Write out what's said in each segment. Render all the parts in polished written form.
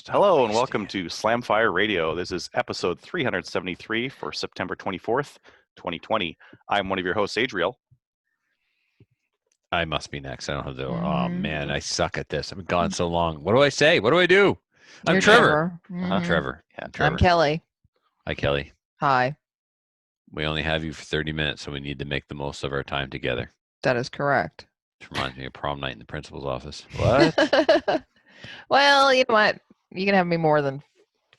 Hello and welcome to Slamfire Radio. This is episode 373 for September 24th, 2020. I'm one of your hosts, Adriel. I must be next. I don't have the. Oh man, I suck at this. I've been gone so long. What do I say? What do I do? I'm Trevor. I'm Trevor. Yeah, Trevor. I'm Kelly. Hi, Kelly. Hi. We only have you for 30 minutes, so we need to make the most of our time together. That is correct. Which reminds me of prom night in the principal's office. What? Well, you know what? You can have me more than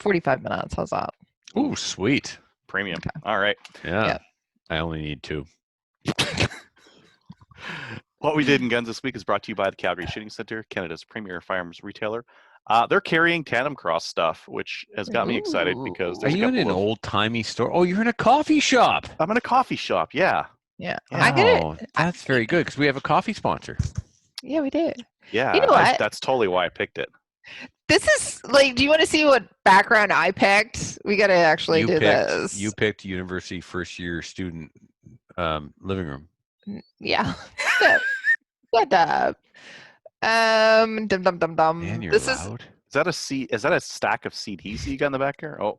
45 minutes. How's that? Ooh, sweet. Premium. Okay. All right. Yeah. I only need 2. What we did in Guns this week is brought to you by the Calgary Shooting Center, Canada's premier firearms retailer. They're carrying Tandem Cross stuff, which has got me excited because Are there's you in an old-timey store? Oh, you're in a coffee shop. I'm in a coffee shop, yeah. Yeah. Yeah. I get Oh, it. that's very good because we have a coffee sponsor. Yeah, we did. Yeah, You know what? that's totally why I picked it. This is like, do you want to see what background I picked? We got to actually do this. You picked university first-year student living room. Yeah. Good. Dum dum dum dum. Man, you're This loud. Is that a stack of CDs you got in the back here? Oh,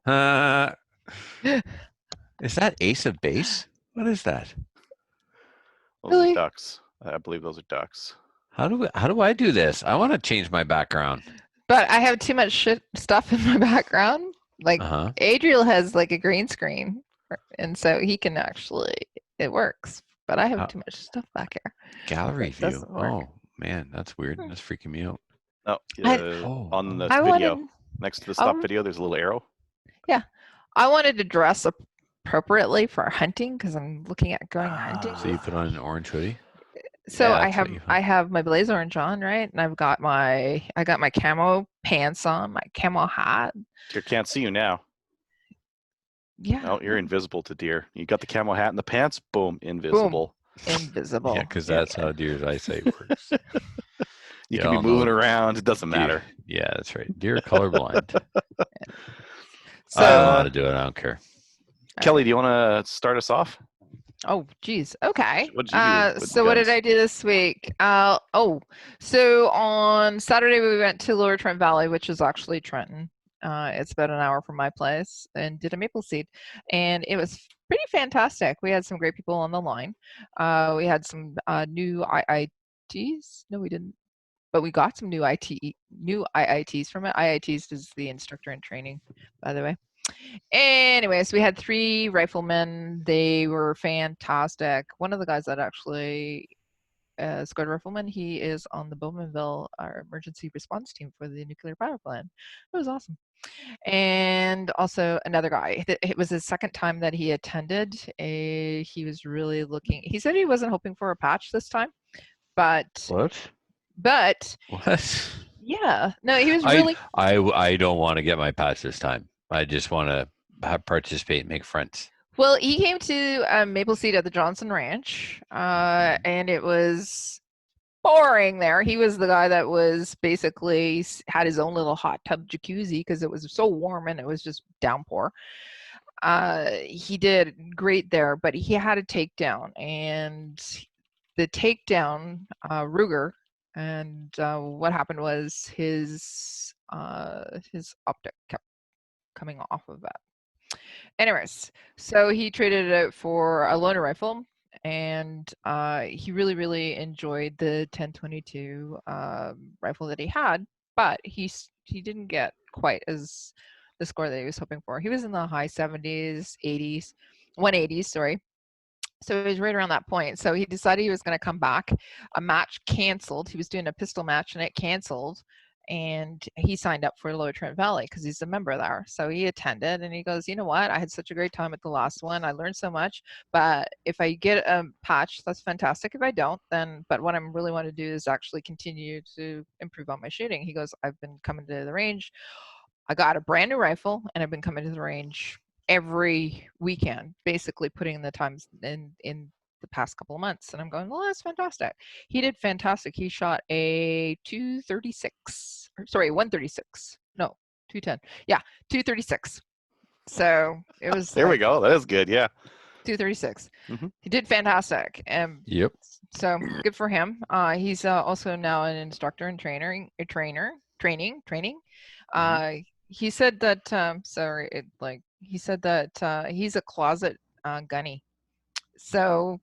Is that Ace of Base? What is that? those Really? are ducks. I believe those are ducks. How do I do this? I want to change my background. But I have too much stuff in my background. Like Adriel has like a green screen, and so he can actually it works. But I have too much stuff back here. Gallery It view. doesn't work. Oh man, that's weird. That's freaking me out. On the I video, wanted- next to the stop video, there's a little arrow. I wanted to dress appropriately for hunting because I'm looking at going hunting. So you put on an orange hoodie? So Yeah, I that's what you I have my blazer orange on, right? And I got my camo pants on, my camo hat. You can't see you now. Yeah. No, you're invisible to deer. You got the camo hat and the pants. Boom, invisible. Invisible. Yeah, because that's how deer's eyesight works. You Yeah, can be I'll know. moving around. It doesn't matter. Yeah, that's right. Deer are colorblind. So I don't know how to do it. I don't care. Kelly, do you want to start us off? oh geez. Okay. What'd you do with So what did guns? I do this week? So on Saturday we went to Lower Trent Valley, which is actually Trenton. It's about an hour from my place, and did a maple seed, and it was pretty fantastic. We had some great people on the line. We had some new IITs. No, we didn't. But we got some new IITs from it. IITs is the instructor in training, by the way. Anyways, we had 3 riflemen. They were fantastic. One of the guys that actually squad rifleman, he is on the Bowmanville emergency response team for the nuclear power plant. It was awesome. And also another guy. It was his second time that he attended. He was really looking. He said he wasn't hoping for a patch this time, but What? yeah, no, he was really. I don't want to get my patch this time. I just want to participate and make friends. Well, he came to Maple Seed at the Johnson Ranch, and it was boring there. He was the guy that was basically had his own little hot tub jacuzzi because it was so warm and it was just downpour. He did great there, but he had a takedown, and the takedown, Ruger, and what happened was his optic kept coming off of that. Anyways, so he traded it out for a loaner rifle, and he really, really enjoyed the 1022 rifle that he had, but he didn't get quite as the score that he was hoping for. He was in the high 70s, 80s, 180s, sorry. So he was right around that point. So he decided he was going to come back. A match canceled. He was doing a pistol match and it canceled. And he signed up for Lower Trent Valley because he's a member there. So he attended and he goes, you know what? I had such a great time at the last one. I learned so much. But if I get a patch, that's fantastic. If I don't, then, but what I really want to do is actually continue to improve on my shooting. He goes, I've been coming to the range. I got a brand new rifle and I've been coming to the range every weekend, basically putting the times in the past couple of months. And I'm going, well, that's fantastic. He did fantastic. He shot a 136. No, 210. Yeah, 236. So it was. There we go. That is good. Yeah. 236. Mhm. He did fantastic. Yep. So good for him. He's also now an instructor and trainer. training. He said that he said that he's a closet gunny. So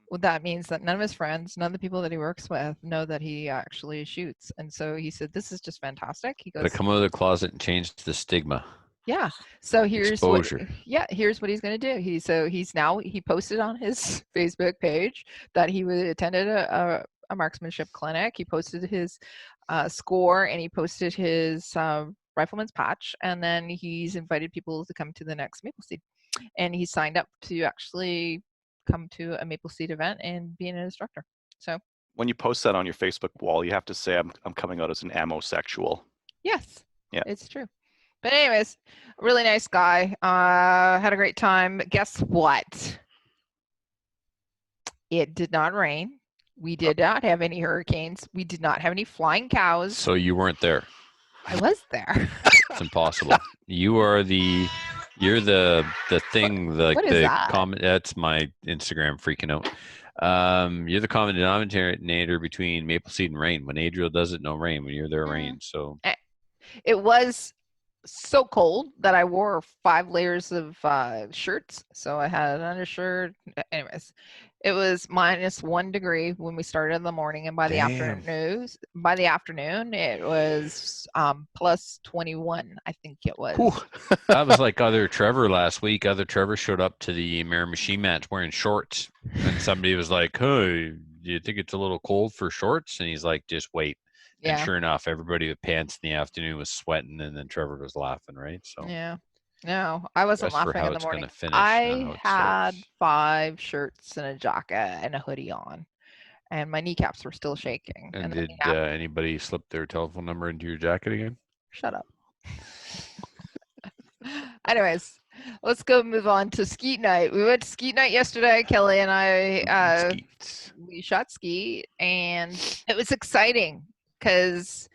what that means that none of his friends, none of the people that he works with know that he actually shoots. And so he said, this is just fantastic. He Gotta goes, come out of the closet and change the stigma. yeah. So here's Exposure. here's what he's going to do. He posted on his Facebook page that he attended a marksmanship clinic. He posted his score, and he posted his rifleman's patch, and then he's invited people to come to the next Maple Seed, and he signed up to actually come to a Maple Seed event and be an instructor. So when you post that on your Facebook wall, you have to say I'm coming out as an ammo-sexual. yes, yeah, it's true. But anyways, really nice guy. Had a great time. Guess what? It did not rain. We did not have any hurricanes. We did not have any flying cows. So you weren't there. I was there. It's impossible. You're the thing, like what is the that? comment. That's my Instagram freaking out. You're the common denominator between Maple Seed and rain. When Adriel does it, no rain. When you're there, rain. So it was so cold that I wore 5 layers of shirts. So I had an undershirt. Anyways, it was -1 degree when we started in the morning, and by the afternoon, it was +21. I think it was. That was like other Trevor last week. Other Trevor showed up to the Mirror Machine match wearing shorts, and somebody was like, "Hey, do you think it's a little cold for shorts?" And he's like, "Just wait." Yeah. And sure enough, everybody with pants in the afternoon was sweating, and then Trevor was laughing, right? So yeah. No, I wasn't laughing in the morning. I had 5 shirts and a jacket and a hoodie on, and my kneecaps were still shaking. And did anybody slip their telephone number into your jacket again? Shut up. Anyways, let's go move on to skeet night. We went to skeet night yesterday. Kelly and I we shot skeet, and it was exciting because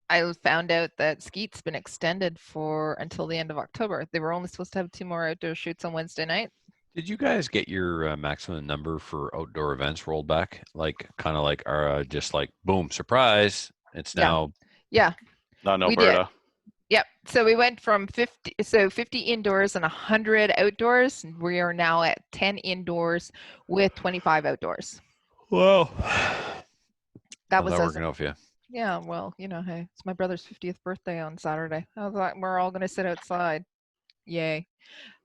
I found out that skeet's been extended until the end of October. They were only supposed to have 2 more outdoor shoots on Wednesday night. Did you guys get your maximum number for outdoor events rolled back? Like, kind of like, just like, boom, surprise. It's now. Yeah. Not in Alberta. Yep. So we went from 50 indoors and 100 outdoors. We are now at 10 indoors with 25 outdoors. Whoa. That was working out for you. Yeah, well, hey, it's my brother's 50th birthday on Saturday. I was like, we're all gonna sit outside. Yay.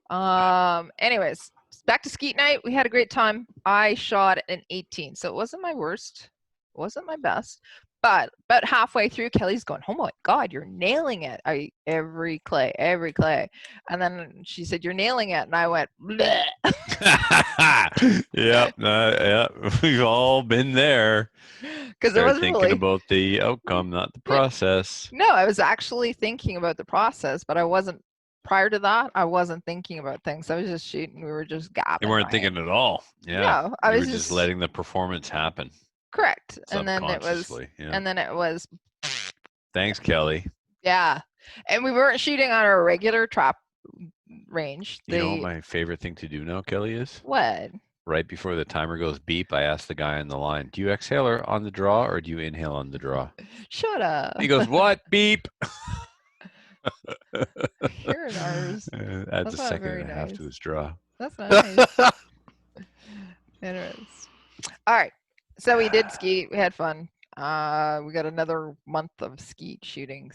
Anyways, back to skeet night. We had a great time. I shot an 18, so it wasn't my worst, it wasn't my best. But about halfway through, Kelly's going, "Oh my God, you're nailing it! Every clay." And then she said, "You're nailing it," and I went, "Bleh." Yep. We've all been there. Because I was thinking about the outcome, not the process. No, I was actually thinking about the process, but I wasn't. Prior to that, I wasn't thinking about things. I was just shooting. We were just gapping. You weren't thinking at all. Yeah. No, I was just letting the performance happen. Correct. And then it was. Thanks, Kelly. Yeah, and we weren't shooting on our regular trap range. You know what my favorite thing to do now, Kelly, is? What? Right before the timer goes beep, I ask the guy on the line, "Do you exhale on the draw or do you inhale on the draw?" Shut up. He goes, "What? Beep." Here it is. Adds a second and a half to his draw. That's nice. Anyways. All right. So we did skeet. We had fun. We got another month of skeet shooting,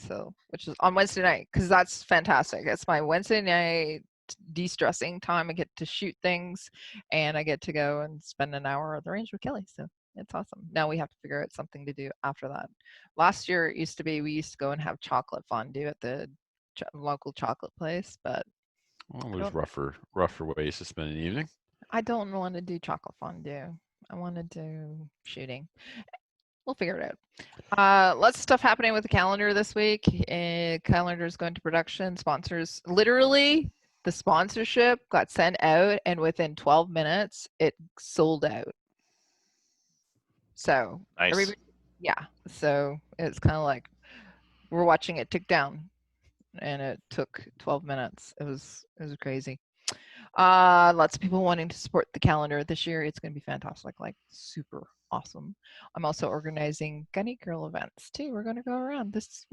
which is on Wednesday night, because that's fantastic. It's my Wednesday night de-stressing time. I get to shoot things, and I get to go and spend an hour at the range with Kelly. So it's awesome. Now we have to figure out something to do after that. Last year it used to be we used to go and have chocolate fondue at the local chocolate place, but there's rougher ways to spend an evening. I don't want to do chocolate fondue. I want to do shooting. We'll figure it out. Lots of stuff happening with the calendar this week. Calendar is going to production. Sponsors, literally, the sponsorship got sent out, and within 12 minutes, it sold out. So, nice. So it's kind of like we're watching it tick down, and it took 12 minutes. It was crazy. Lots of people wanting to support the calendar this year. It's going to be fantastic, like super awesome. I'm also organizing Gunny Girl events too. We're going to go around. It's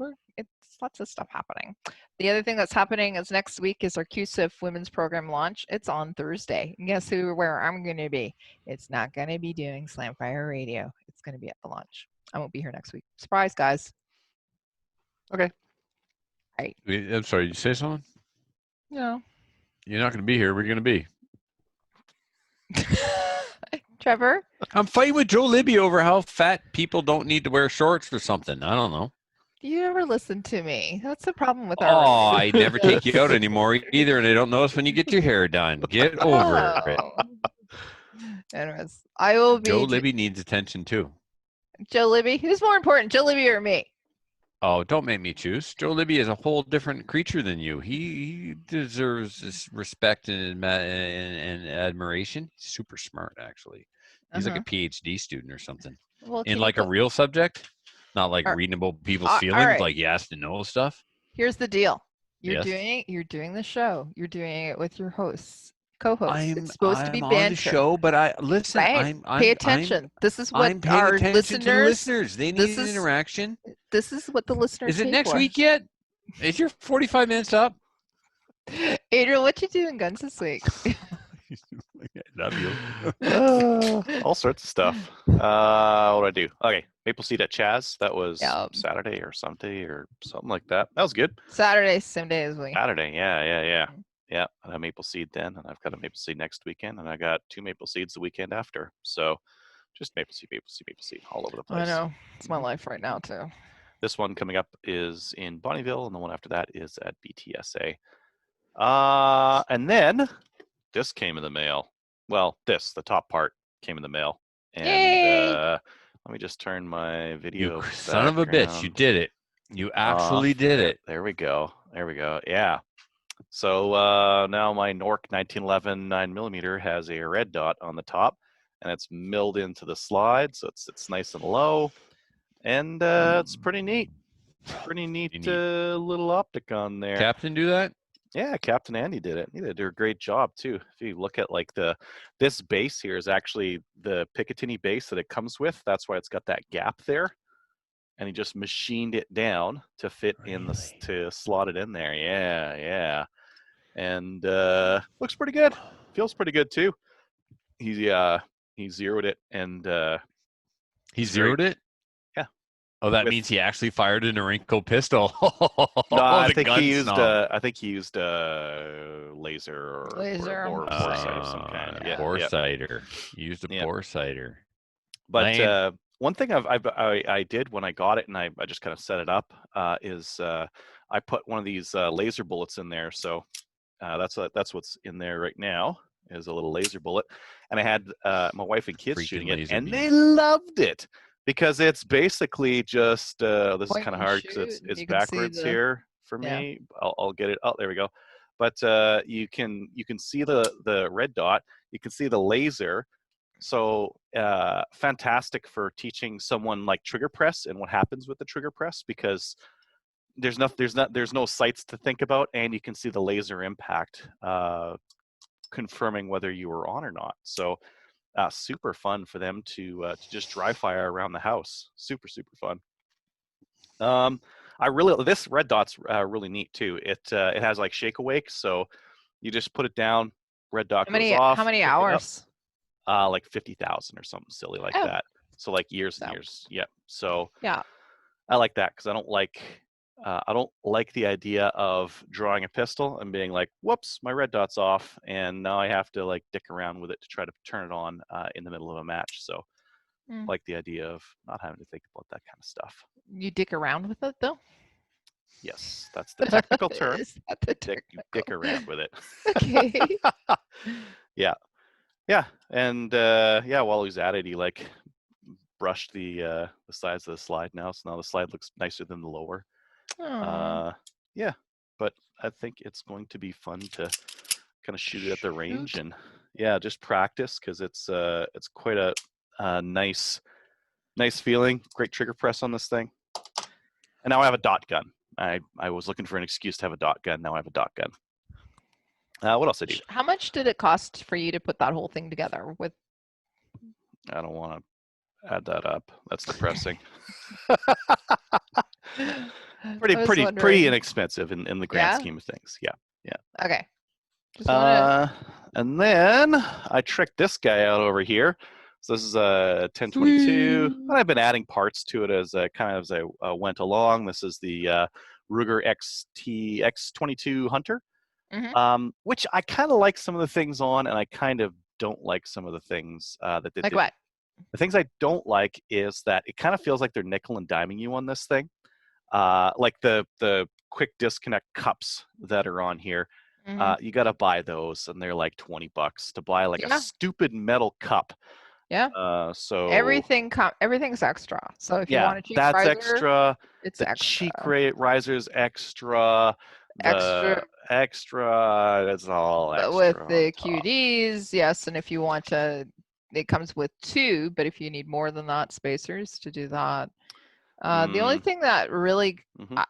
lots of stuff happening. The other thing that's happening is next week is our QSIF women's program launch. It's on Thursday. And guess where I'm going to be? It's not going to be doing Slamfire Radio. It's going to be at the launch. I won't be here next week. Surprise, guys. Okay. I'm sorry, you say something? No. You're not going to be here. Where are you going to be? Trevor? I'm fighting with Joe Libby over how fat people don't need to wear shorts or something. I don't know. You never listen to me. That's the problem with Oh, our I never take you out anymore either, and I don't notice when you get your hair done. Get over it. Anyways, I will be Joe Libby needs attention too. Joe Libby. Who's more important, Joe Libby or me? Oh, don't make me choose. Joe Libby is a whole different creature than you. He deserves this respect and admiration. He's super smart, actually. He's like a PhD student or something. Well, In like a real subject, not like All- reading about people's all feelings, right. like he has to know stuff. Here's the deal. You're Yes. doing the show. You're doing it with your co-hosts. I'm It's supposed to be on banter. the show, but I listen. Right. Pay attention. This is I'm what paying our attention to the listeners. listeners. They this need an is- interaction. This is what the listeners. Is it pay next for. week yet? Is your 45 minutes up? Adriel, what you doing guns this week? I love you. All sorts of stuff. What do I do? Okay, Maple Seed at Chaz. That was Yeah. Saturday or Sunday or something like that. That was good. Saturday, same day as we. Saturday, yeah. I had Maple Seed then, and I've got a Maple Seed next weekend, and I got 2 Maple Seeds the weekend after. So just Maple Seed, all over the place. I know. It's my life right now too. This one coming up is in Bonnyville, and the one after that is at BTSA. And then this came in the mail. Well, the top part came in the mail. And Yay! let me just turn my video. You son of a bitch. You did it. You actually did it. There we go. Yeah. So now my Nork 1911 9mm has a red dot on the top, and it's milled into the slide, so it's nice and low. And it's pretty neat. Pretty neat little optic on there. Captain do that? Yeah, Captain Andy did it. He did a great job too. If you look at like this base here is actually the Picatinny base that it comes with. That's why it's got that gap there. And he just machined it down to fit in to slot it in there. Yeah. And looks pretty good. Feels pretty good too. He zeroed it and he zeroed it? Yeah. Oh, that means he actually fired an Norinco pistol. No, I think he used laser or boresight of some kind. Yeah, boresighter. He used a boresighter. But one thing I did when I got it, and I just kind of set it up, is I put one of these laser bullets in there. So that's what's in there right now, is a little laser bullet. And I had my wife and kids shooting it, and they loved it. Because it's basically just this is kind of hard because it's backwards here for me. I'll get it. Oh, there we go. But you can see the red dot. You can see the laser. So fantastic for teaching someone like trigger press and what happens with the trigger press, because there's no sights to think about, and you can see the laser impact confirming whether you were on or not. So. Super fun for them to just dry fire around the house. Super fun. This red dot's really neat too. It has like shake awake, so you just put it down. Red dot goes off. How many hours? Like 50,000 or something silly like that. So like years and years. Yeah. So yeah, I like that because I don't like the idea of drawing a pistol and being like, whoops, my red dot's off, and now I have to like dick around with it to try to turn it on in the middle of a match. So I like the idea of not having to think about that kind of stuff. You dick around with it though? Yes, that's the technical term. Is that the technical? Dick around with it. Okay. Yeah. And while he's at it, he like brushed the sides of the slide now. So now the slide looks nicer than the lower. But I think it's going to be fun to kind of shoot it at the range and just practice, because it's quite a nice feeling. Great trigger press on this thing. And now I have a dot gun. I was looking for an excuse to have a dot gun. Now I have a dot gun. What else I do? How much did it cost for you to put that whole thing together? With I don't want to add that up. That's depressing. I pretty was pretty pretty wondering. inexpensive in the grand Yeah? scheme of things. Yeah. Okay. Just wanna. And then I tricked this guy out over here. So this is a 1022, Sweet. and I've been adding parts to it as I went along. This is the Ruger XT X22 Hunter, which I kind of like some of the things on, and I kind of don't like some of the things that they Like did. what? The things I don't like is that it kind of feels like they're nickel and diming you on this thing. Like the quick disconnect cups that are on here. You got to buy those, and they're like $20 to buy like a Yeah. stupid metal cup. Yeah. So Everything's extra. So if you yeah, want a cheap that's riser, extra. it's The extra. cheek rate riser's extra. Extra. The extra. That's all But extra. with on the top. QDs, yes, and if you want to, it comes with 2, but if you need more than that, spacers to do that. The only thing that really Mhm.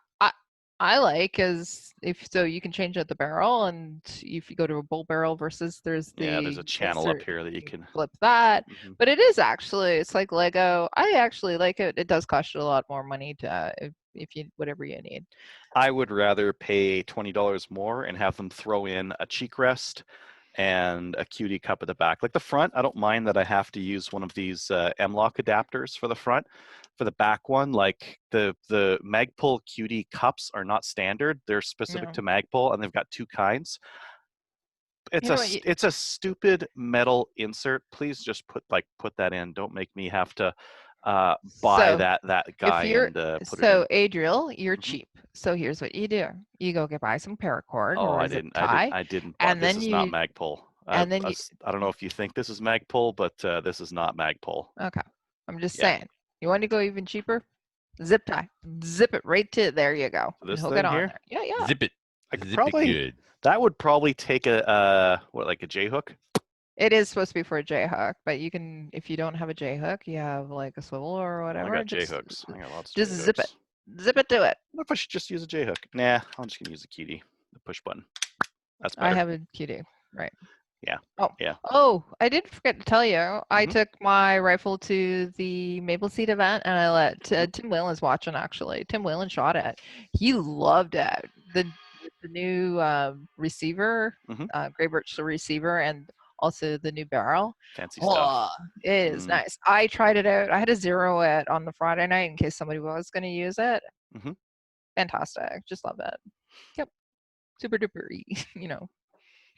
I like is if so you can change out the barrel, and if you go to a bull barrel versus there's there's a channel up insert, here that you can flip that. Mhm. But it is actually, it's like Lego. I actually like it. It does cost you a lot more money to if you whatever you need. I would rather pay $20 more and have them throw in a cheek rest and a QD cup at the back. Like the front, I don't mind that I have to use one of these M-LOK adapters for the front. For the back one, like the Magpul QD cups are not standard. They're specific No. to Magpul, and they've got 2 kinds. It's You know what, it's a stupid metal insert. Please just put that in. Don't make me have to buy So, that if guy you're and put it in. so Adriel, you're Mhm. cheap. So here's what you do: you go buy some paracord Oh, or I a zip didn't. tie, I didn't buy. and This then is not you Magpul. and then you. I don't know if you think this is Magpul, but this is not Magpul. Okay, I'm just Yeah. saying. You want to go even cheaper? Zip tie. Zip it right to there. You go. So this Hook thing it on here? there. Yeah, yeah. Zip it. I could Zip probably. it good. That would probably take a like a J hook. It is supposed to be for a J hook, but you can, if you don't have a J hook, you have like a swivel or whatever. I got J hooks. I got lots of Just J zip it. hooks. Zip it to it. What if I should just use a J hook? Nah, I'm just gonna use a QD, the push button. That's better. I have a QD, right? Yeah. Oh, yeah. Oh, I did forget to tell you. I Mhm. took my rifle to the Maple Seed event, and I let Tim Whalen's watching. Actually, Tim Whalen shot it. He loved it. The new receiver, Mhm. Grey Birch receiver, and also the new barrel. Fancy stuff. Oh, it is nice. I tried it out. I had to zero it on the Friday night in case somebody was going to use it. Mhm. Fantastic. Just love it. Yep. Super duper,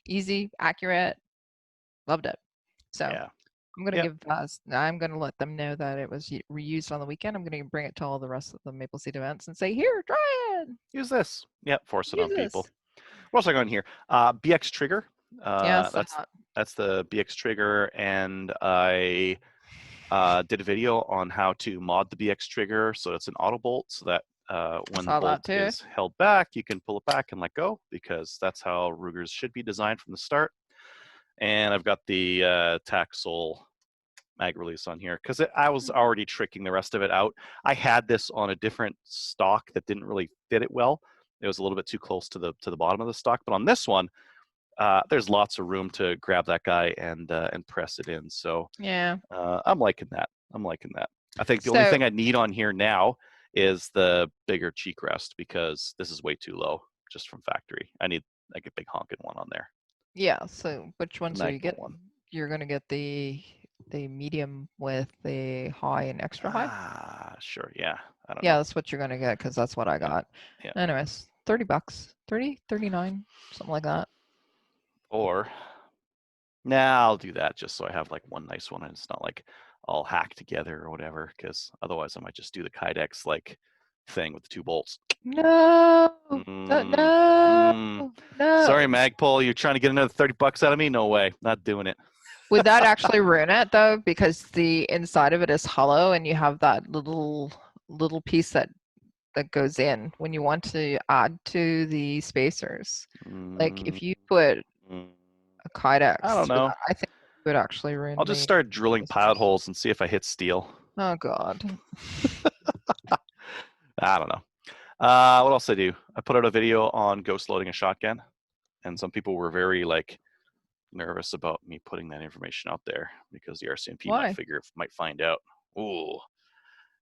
easy, accurate. Loved it. So Yeah. I'm gonna Yep. give I'm gonna let them know that it was reused on the weekend. I'm gonna bring it to all the rest of the Maple Seed events and say, here, try it. Use this. Yep. Force it Use on people. this. What else I got in here? BX Trigger. Yes, That's the BX Trigger, and I did a video on how to mod the BX Trigger so it's an auto bolt, so that when the saw that bolt too. is held back, you can pull it back and let go, because that's how Rugers should be designed from the start. And I've got the Taxol mag release on here because I was already tricking the rest of it out. I had this on a different stock that didn't really fit it well. It was a little bit too close to the bottom of the stock, but on this one, there's lots of room to grab that guy and press it in. So Yeah. I'm liking that. I think the only thing I need on here now is the bigger cheek rest, because this is way too low just from factory. I need like a big honking one on there. Yeah. So which ones are you Magpul getting? one. You're gonna get the medium with the high and extra high. Sure. Yeah. I don't Yeah, know. that's what you're gonna get because that's what I got. Yeah. Anyways, $30, 30, 39, something like that. Or, nah, I'll do that just so I have like one nice one and it's not like all hacked together or whatever, because otherwise I might just do the Kydex like thing with the 2 bolts. No, no. Sorry, Magpul, you're trying to get another $30 out of me? No way, not doing it. Would that actually ruin it though? Because the inside of it is hollow, and you have that little piece that goes in when you want to add to the spacers. Like if you put a Kydex, I don't know. I think it would actually ruin. I'll just start drilling pilot holes and see if I hit steel. Oh God. I don't know. What else I do? I put out a video on ghost loading a shotgun, and some people were very like nervous about me putting that information out there because the RCMP might find out. ooh. And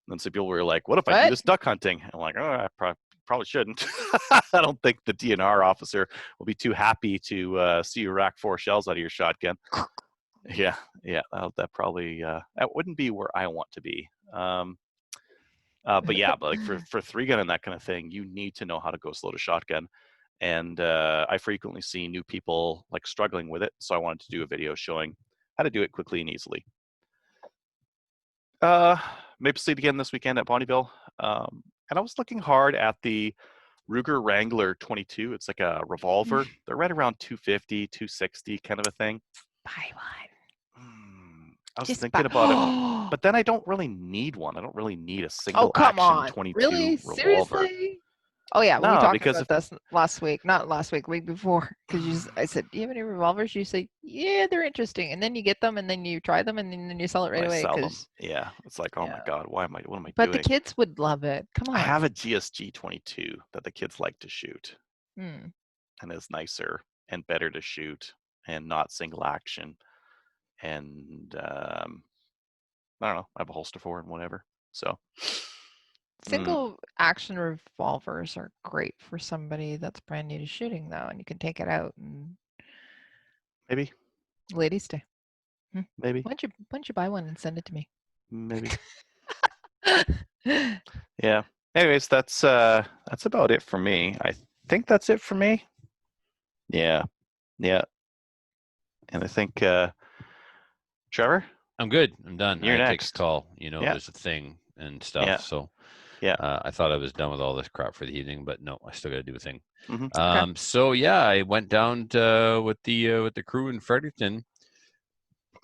then some people were like, what if I do What? this duck hunting? I'm like, oh, I probably shouldn't. I don't think the DNR officer will be too happy to see you rack 4 shells out of your shotgun. Yeah, that probably that wouldn't be where I want to be. But like for 3-gun and that kind of thing, you need to know how to ghost load a shotgun. And I frequently see new people like struggling with it, so I wanted to do a video showing how to do it quickly and easily. Maple Seed again this weekend at Bonnyville, and I was looking hard at the Ruger Wrangler 22. It's like a revolver. They're right around 250, 260 kind of a thing. Buy one. I was thinking about it, but then I don't really need one. I don't really need a single come action on. 22 Really? revolver. Seriously? Oh yeah, we No, talked because about this last week. Not last week, week before. Because I said, "Do you have any revolvers?" You say, "Yeah, they're interesting," and then you get them, and then you try them, and then you sell it right I away. sell them. 'cause- Yeah, it's like, oh my Yeah. god, what am I doing? But the kids would love it. Come on. I have a GSG 22 that the kids like to shoot, Hmm. and is nicer and better to shoot, and not single action, and I don't know. I have a holster for it and whatever. So Single action revolvers are great for somebody that's brand new to shooting, though, and you can take it out and maybe, ladies day. maybe, Why don't you buy one and send it to me? maybe. Yeah. Anyways, that's about it for me. I think that's it for me. Yeah. And I think Trevor? I'm good. I'm done. You're I next. take a call. You know, Yeah. there's a thing and stuff. Yeah. So Yeah. I thought I was done with all this crap for the evening, but no, I still got to do a thing. Mm-hmm. So yeah, I went down with the crew in Fredericton,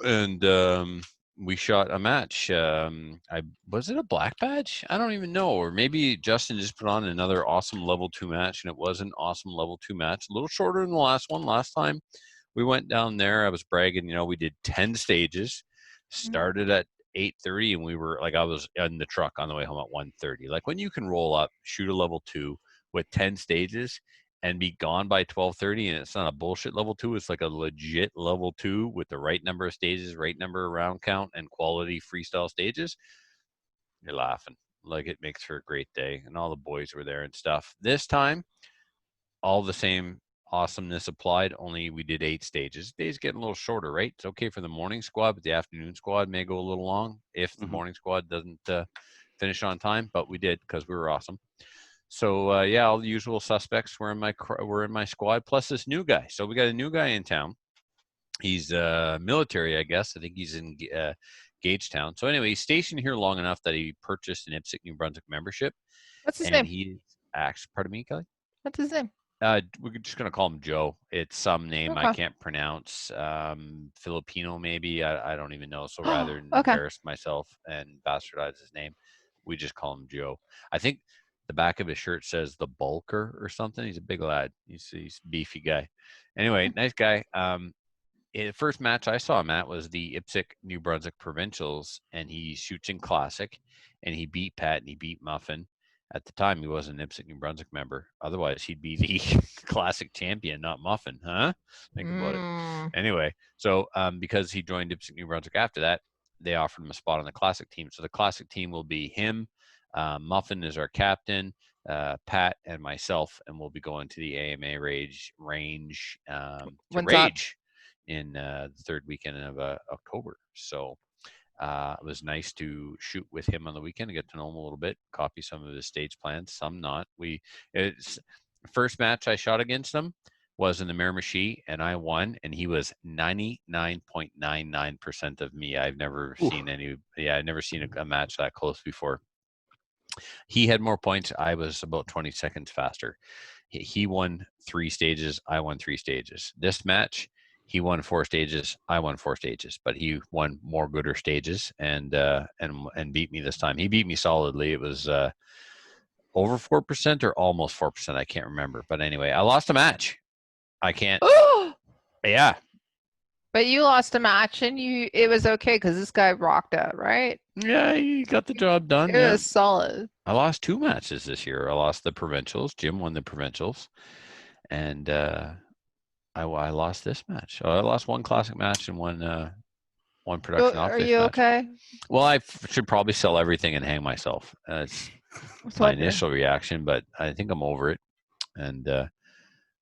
and we shot a match. Was it a black badge? I don't even know, or maybe Justin just put on another awesome level 2 match, and it was an awesome level 2 match, a little shorter than the last one. Last time we went down there, I was bragging, you know, we did 10 stages, started at 8:30, and we were like, I was in the truck on the way home at 1:30. Like when you can roll up, shoot a level 2 with 10 stages and be gone by 12:30, and it's not a bullshit level 2, it's like a legit level 2 with the right number of stages, right number of round count, and quality freestyle stages, you're laughing. Like it makes for a great day, and all the boys were there and stuff. This time, all the same awesomeness applied, only we did 8 stages. Days getting a little shorter, right? It's okay for the morning squad, but the afternoon squad may go a little long if the morning squad doesn't finish on time, but we did because we were awesome. So yeah, all the usual suspects were in my squad, plus this new guy. So we got a new guy in town. He's military, I guess. I think he's in Gagetown. So anyway, he's stationed here long enough that he purchased an IPSC New Brunswick membership. What's his and name? He acts. Pardon me, Kelly. What's his name? We're just gonna call him Joe. It's some name I Okay. can't pronounce. Filipino maybe. I don't even know. So rather than Okay. embarrass myself and bastardize his name, we just call him Joe. I think the back of his shirt says the Bulker or something. He's a big lad. He's a beefy guy. Anyway, nice guy. The first match I saw him at was the IPSC New Brunswick Provincials, and he shoots in Classic, and he beat Pat and he beat Muffin. At the time, he was an IPSC New Brunswick member. Otherwise, he'd be the Classic champion, not Muffin, huh? Think about it. Anyway, so because he joined IPSC New Brunswick after that, they offered him a spot on the Classic team. So the Classic team will be him, Muffin is our captain, Pat and myself, and we'll be going to the AMA range in the third weekend of October. So it was nice to shoot with him on the weekend and get to know him a little bit, copy some of his stage plans, some not. First match I shot against him was in the Miramichi, and I won, and he was 99.99% of me. I've never seen I've never seen a match that close before. He had more points. I was about 20 seconds faster. He won 3 stages. I won 3 stages. This match, he won 4 stages. I won 4 stages, but he won more gooder stages and beat me this time. He beat me solidly. It was over 4% or almost 4%. I can't remember. But anyway, I lost a match. I can't. Yeah. But you lost a match, and it was okay because this guy rocked out, right? Yeah, he got the job done. It was solid. I lost 2 matches this year. I lost the provincials. Jim won the provincials, and I lost this match. So I lost 1 classic match and 1 one production Are off-base you match. okay? Well, I should probably sell everything and hang myself. That's my initial reaction, but I think I'm over it. And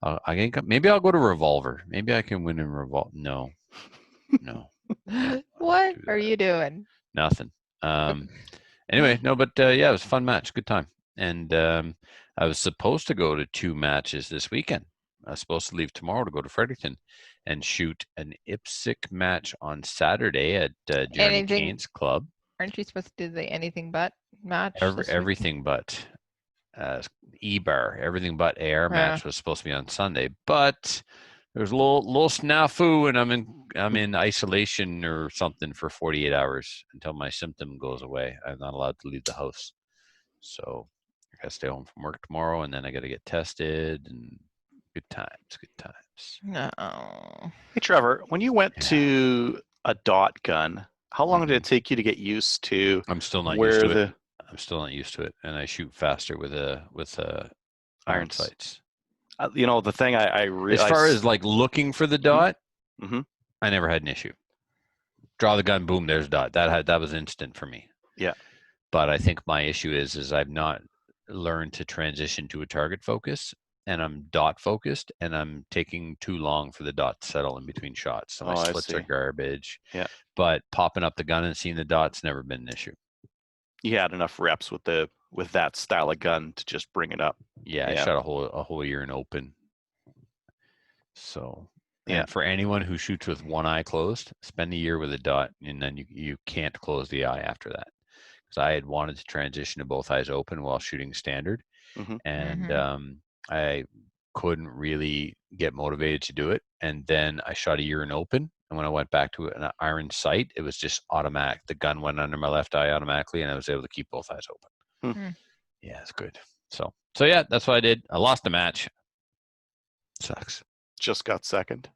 I think maybe I'll go to Revolver. Maybe I can win in Revolver. No. What do are that. you doing? Nothing. Anyway, no, but yeah, it was a fun match. Good time. And I was supposed to go to 2 matches this weekend. I was supposed to leave tomorrow to go to Fredericton and shoot an IPSC match on Saturday at Jeremy Kane's club. Aren't you supposed to do the anything but match? this week? Everything but E-bar, everything but AR match was supposed to be on Sunday, but there's a little snafu, and I'm in isolation or something for 48 hours until my symptom goes away. I'm not allowed to leave the house, so I gotta stay home from work tomorrow, and then I gotta get tested. And good times. No. Hey, Trevor, when you went to a dot gun, how long did it take you to get used to? I'm still not used to it. I'm still not used to it, and I shoot faster with iron sights. You know, the thing I realized, as far as like looking for the dot, mm-hmm. I never had an issue. Draw the gun, boom, there's dot. That was instant for me. Yeah. But I think my issue is I've not learned to transition to a target focus, and I'm dot focused, and I'm taking too long for the dot to settle in between shots. So my splits are garbage. Yeah. But popping up the gun and seeing the dot's never been an issue. You had enough reps with that style of gun to just bring it up. Yeah, I shot a whole year in open. So yeah, for anyone who shoots with one eye closed, spend a year with a dot, and then you can't close the eye after that. Because I had wanted to transition to both eyes open while shooting standard, and I couldn't really get motivated to do it. And then I shot a year in open, and when I went back to an iron sight, it was just automatic. The gun went under my left eye automatically, and I was able to keep both eyes open. Yeah, it's good. So yeah, that's what I did. I lost the match. Sucks. Just got second.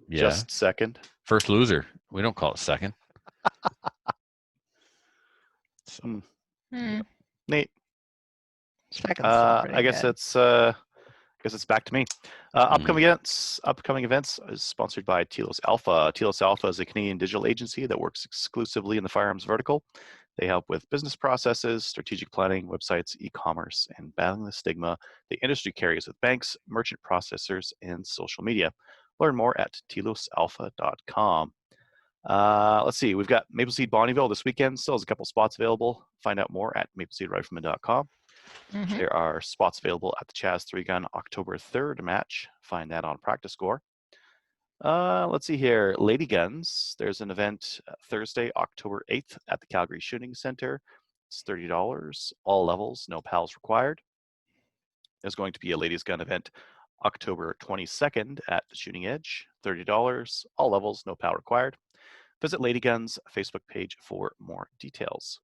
Yeah. Just second. First loser. We don't call it second. So, Nate. Second's I guess it's back to me. Upcoming events is sponsored by Telos Alpha. Telos Alpha is a Canadian digital agency that works exclusively in the firearms vertical. They help with business processes, strategic planning, websites, e-commerce, and battling the stigma the industry carries with banks, merchant processors, and social media. Learn more at telosalpha.com. Let's see. We've got Maple Seed Bonnyville this weekend. Still has a couple spots available. Find out more at mapleseedrifleman.com. There are spots available at the Chaz 3-Gun October 3rd match. Find that on Practice Score. Let's see here. Lady Guns. There's an event Thursday, October 8th at the Calgary Shooting Center. It's $30. All levels, no PALs required. There's going to be a ladies gun event October 22nd at the Shooting Edge. $30. All levels, no PAL required. Visit Lady Gun's Facebook page for more details.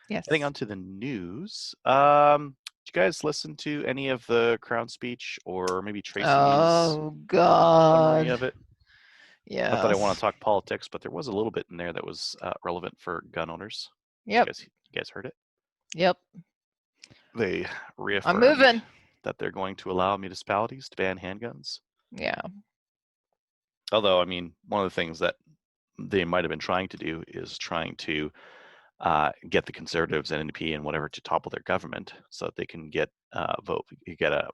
Yes. Getting on to the news. Did you guys listen to any of the Crown speech or maybe Tracy's summary of it? Yeah. Not that I want to talk politics, but there was a little bit in there that was relevant for gun owners. Yep. You guys heard it? Yep. They reaffirmed I'm moving that they're going to allow municipalities to ban handguns. Yeah. Although, I mean, one of the things that they might have been trying to do is trying to get the Conservatives and NDP and whatever to topple their government so that they can get a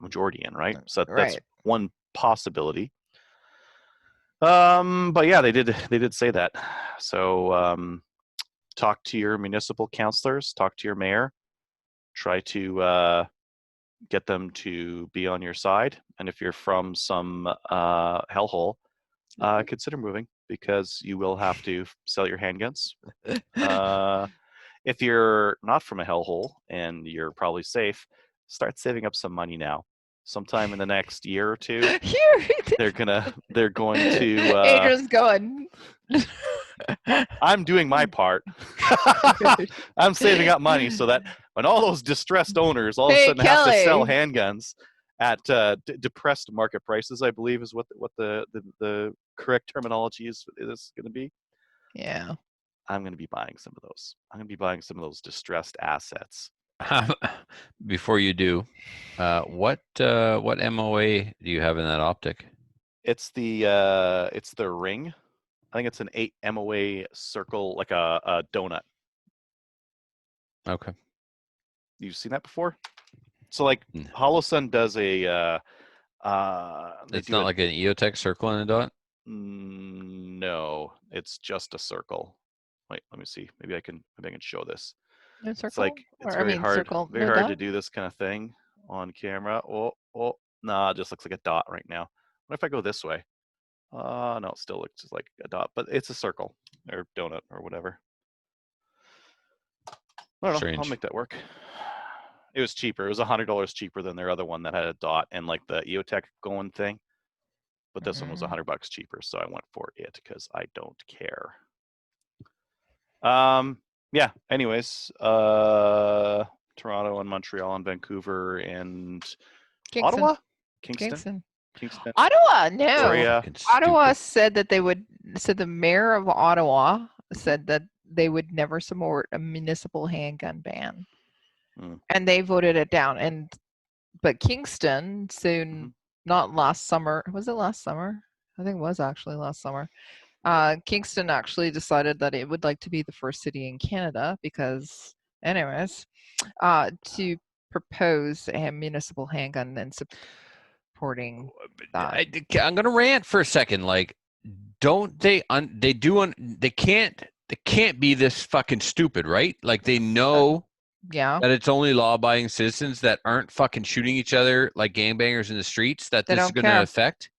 majority in, right? So that's one possibility. But yeah, they did say that. So talk to your municipal councillors, talk to your mayor, try to get them to be on your side. And if you're from some hellhole, consider moving, because you will have to sell your handguns. If you're not from a hellhole and you're probably safe, start saving up some money now. Sometime in the next year or two, they're going to. Adrian's going. I'm doing my part. I'm saving up money so that when all those distressed owners all of a sudden have to sell handguns at depressed market prices, I believe is what the correct terminology is going to be. Yeah. I'm going to be buying some of those. I'm going to be buying some of those distressed assets. Before you do, what MOA do you have in that optic? It's the Ring. I think it's an 8 MOA circle, like a donut. Okay. You've seen that before? So like Mm. Hollow Sun does a they It's do not a like an EOTech circle and a dot. no, it's just a circle. Wait, let me see. Maybe I can show this. No It's circle, like it's or I mean circle, very no hard to dot. do this kind of thing on camera. Oh, nah, it just looks like a dot right now. What if I go this way? No, it still looks just like a dot, but it's a circle or donut or whatever. I don't know. I'll Strange. make that work. It was cheaper. It was $100 cheaper than their other one that had a dot and like the EOTech going thing. But this one was Mm. $100 cheaper, so I went for it because I don't care. Yeah. Anyways, Toronto and Montreal and Vancouver and Kingston. Ottawa, Kingston. Ottawa, no. Victoria. Fucking Ottawa stupid. said that they would. So the mayor of Ottawa said that they would never support a municipal handgun ban, Mm. and they voted it down. But Kingston soon, not last summer. Was it last summer? I think it was actually last summer. Kingston actually decided that it would like to be the first city in Canada because, anyways, to propose a municipal handgun and supporting that. I'm gonna rant for a second. Like, don't they? They can't be this fucking stupid, right? Like they know Yeah, that it's only law-abiding citizens that aren't fucking shooting each other like gangbangers in the streets that they this is don't going to care. affect.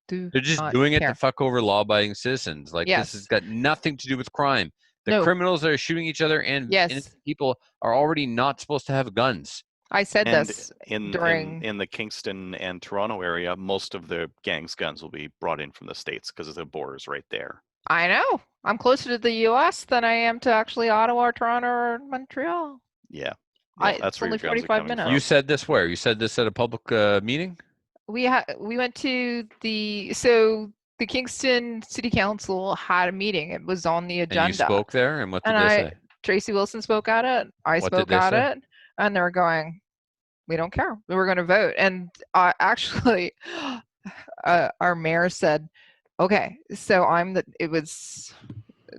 Do They're just not doing it to care. fuck over law-abiding citizens. Like this has Yes. got nothing to do with crime. The No. criminals that are shooting each other and Yes. innocent people are already not supposed to have guns. I said And this in during. the Kingston and Toronto area, most of the gangs' guns will be brought in from the States because the border's right there. I know. I'm closer to the U.S. than I am to actually Ottawa, or Toronto, or Montreal. Yeah. That's That's where only your guns are 45 coming minutes. from. You said this where? You said this at a public meeting? We went to the Kingston City Council had a meeting. It was on the agenda. And you spoke there, and what did And they say? Tracy Wilson spoke at it. I What did spoke they at say? it, and they were going, "We don't care. We were going to vote." And actually, our mayor said, "Okay, so it was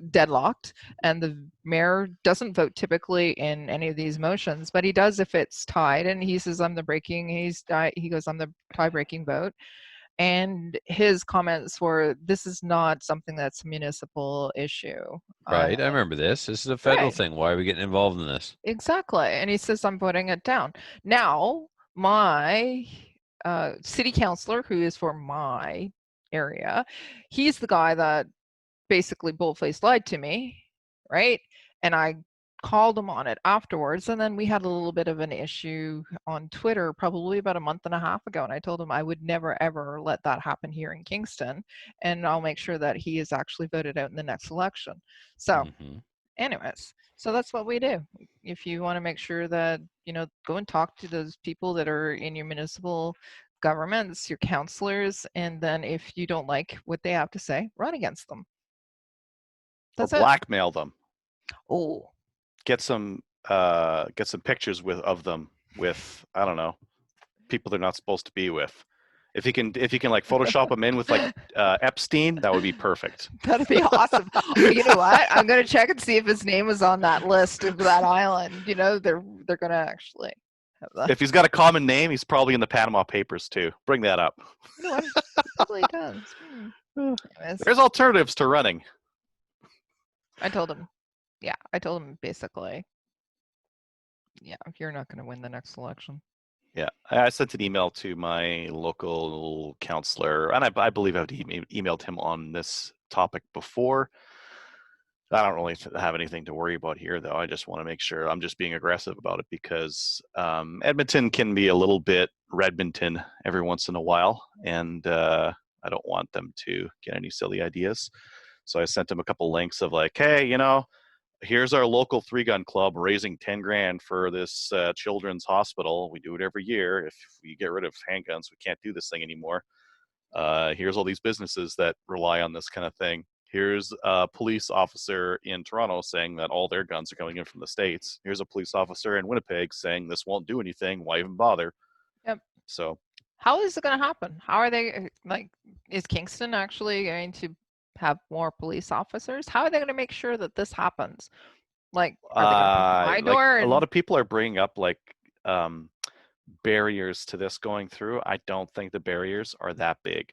deadlocked, and the mayor doesn't vote typically in any of these motions, but he does if it's tied." And he says, "I'm the breaking." He goes, "I'm the tie-breaking vote." And his comments were, "This is not something that's a municipal issue." Right, I remember this. This is a federal Right. thing. Why are we getting involved in this? Exactly. And he says, "I'm putting it down." Now, my city councilor, who is for my area, he's the guy that basically bull-faced lied to me, right? And I called him on it afterwards, and then we had a little bit of an issue on Twitter probably about a month and a half ago, and I told him I would never ever let that happen here in Kingston, and I'll make sure that he is actually voted out in the next election. So anyways, so that's what we do. If you want to make sure that, go and talk to those people that are in your municipal governments, your councilors, and then if you don't like what they have to say, run against them. That's or blackmail them. Oh. Get some pictures of them with, I don't know, people they're not supposed to be with. If you can like Photoshop them in with like Epstein, that would be perfect. That'd be awesome. You know what? I'm gonna check and see if his name is on that list of that island. They're gonna actually have that. If he's got a common name, he's probably in the Panama Papers too. Bring that up. No, he probably does. Anyways, There's alternatives to running. I told him. Yeah, I told him basically. Yeah, you're not gonna win the next election. Yeah, I sent an email to my local counselor, and I believe I've emailed him on this topic before. I don't really have anything to worry about here, though. I just want to make sure I'm just being aggressive about it because Edmonton can be a little bit Redmonton every once in a while, and I don't want them to get any silly ideas. So I sent him a couple links of like, hey, here's our local 3-gun club raising 10 grand for this children's hospital. We do it every year. If we get rid of handguns, we can't do this thing anymore. Here's all these businesses that rely on this kind of thing. Here's a police officer in Toronto saying that all their guns are coming in from the States. Here's a police officer in Winnipeg saying this won't do anything. Why even bother? Yep. So how is it going to happen? How are they, is Kingston actually going to have more police officers? How are they going to make sure that this happens? Like, are they going to come to my Like door? a And lot of people are bringing up like barriers to this going through. I don't think the barriers are that big.